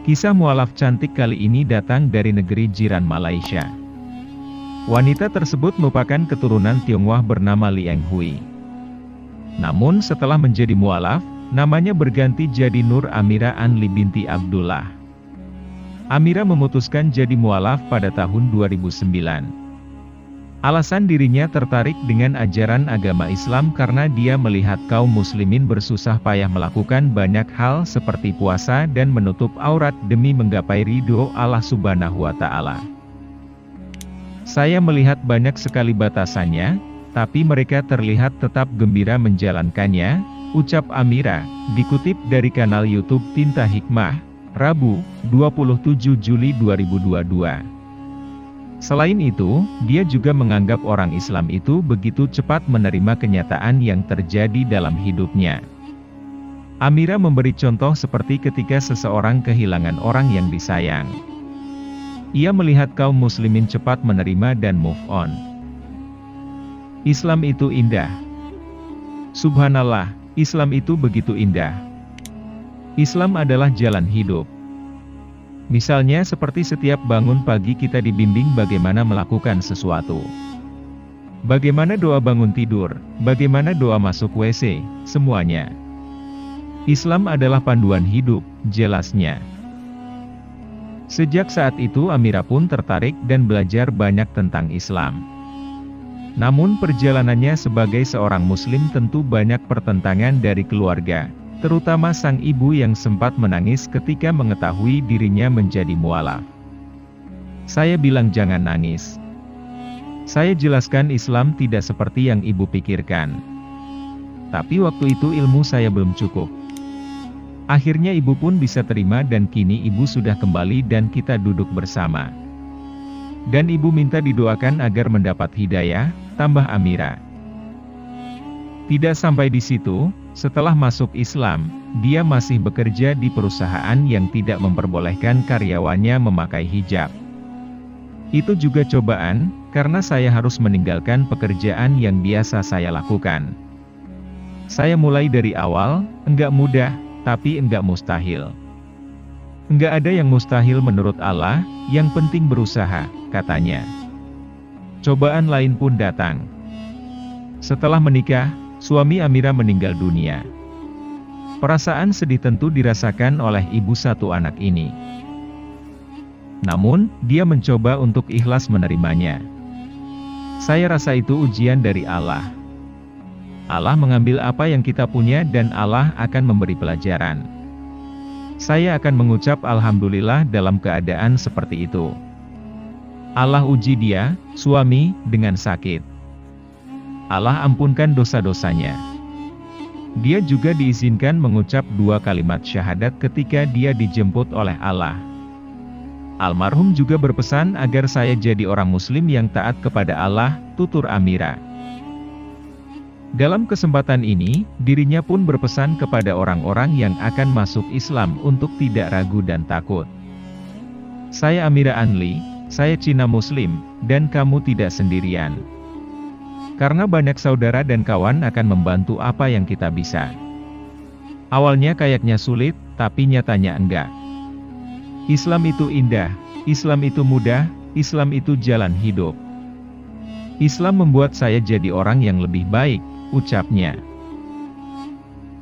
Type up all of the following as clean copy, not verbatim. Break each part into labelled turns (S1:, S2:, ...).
S1: Kisah mualaf cantik kali ini datang dari negeri jiran Malaysia. Wanita tersebut merupakan keturunan Tionghoa bernama Li Eng Hui. Namun setelah menjadi mualaf, namanya berganti jadi Nur Amira Anli binti Abdullah. Amira memutuskan jadi mualaf pada tahun 2009. Alasan dirinya tertarik dengan ajaran agama Islam karena dia melihat kaum muslimin bersusah payah melakukan banyak hal seperti puasa dan menutup aurat demi menggapai ridho Allah Subhanahu wa Ta'ala. Saya melihat banyak sekali batasannya, tapi mereka terlihat tetap gembira menjalankannya, ucap Amira, dikutip dari kanal YouTube Tinta Hikmah, Rabu, 27 Juli 2022. Selain itu, dia juga menganggap orang Islam itu begitu cepat menerima kenyataan yang terjadi dalam hidupnya. Amira memberi contoh seperti ketika seseorang kehilangan orang yang disayang. Ia melihat kaum muslimin cepat menerima dan move on. Islam itu indah. Subhanallah, Islam itu begitu indah. Islam adalah jalan hidup. Misalnya seperti setiap bangun pagi kita dibimbing bagaimana melakukan sesuatu. Bagaimana doa bangun tidur, bagaimana doa masuk WC, semuanya. Islam adalah panduan hidup, jelasnya. Sejak saat itu Amira pun tertarik dan belajar banyak tentang Islam. Namun perjalanannya sebagai seorang muslim tentu banyak pertentangan dari keluarga, terutama sang ibu yang sempat menangis ketika mengetahui dirinya menjadi mualaf. Saya bilang jangan nangis. Saya jelaskan Islam tidak seperti yang ibu pikirkan. Tapi waktu itu ilmu saya belum cukup. Akhirnya ibu pun bisa terima dan kini ibu sudah kembali dan kita duduk bersama. Dan ibu minta didoakan agar mendapat hidayah, tambah Amira. Tidak sampai di situ, setelah masuk Islam, dia masih bekerja di perusahaan yang tidak memperbolehkan karyawannya memakai hijab. Itu juga cobaan, karena saya harus meninggalkan pekerjaan yang biasa saya lakukan. Saya mulai dari awal, enggak mudah, tapi enggak mustahil. Enggak ada yang mustahil menurut Allah, yang penting berusaha, katanya. Cobaan lain pun datang. Setelah menikah, suami Amira meninggal dunia. Perasaan sedih tentu dirasakan oleh ibu satu anak ini. Namun, dia mencoba untuk ikhlas menerimanya. Saya rasa itu ujian dari Allah. Allah mengambil apa yang kita punya dan Allah akan memberi pelajaran. Saya akan mengucap Alhamdulillah dalam keadaan seperti itu. Allah uji dia, suami, dengan sakit. Allah ampunkan dosa-dosanya. Dia juga diizinkan mengucap 2 kalimat syahadat ketika dia dijemput oleh Allah. Almarhum juga berpesan agar saya jadi orang muslim yang taat kepada Allah, tutur Amira. Dalam kesempatan ini, dirinya pun berpesan kepada orang-orang yang akan masuk Islam untuk tidak ragu dan takut. Saya Amira Anli, saya Cina Muslim, dan kamu tidak sendirian. Karena banyak saudara dan kawan akan membantu apa yang kita bisa. Awalnya kayaknya sulit, tapi nyatanya enggak. Islam itu indah, Islam itu mudah, Islam itu jalan hidup. Islam membuat saya jadi orang yang lebih baik, ucapnya.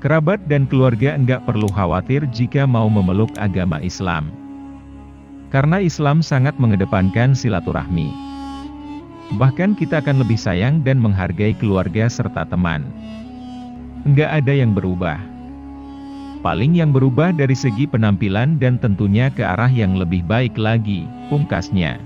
S1: Kerabat dan keluarga enggak perlu khawatir jika mau memeluk agama Islam. Karena Islam sangat mengedepankan silaturahmi. Bahkan kita akan lebih sayang dan menghargai keluarga serta teman. Enggak ada yang berubah. Paling yang berubah dari segi penampilan dan tentunya ke arah yang lebih baik lagi, pungkasnya.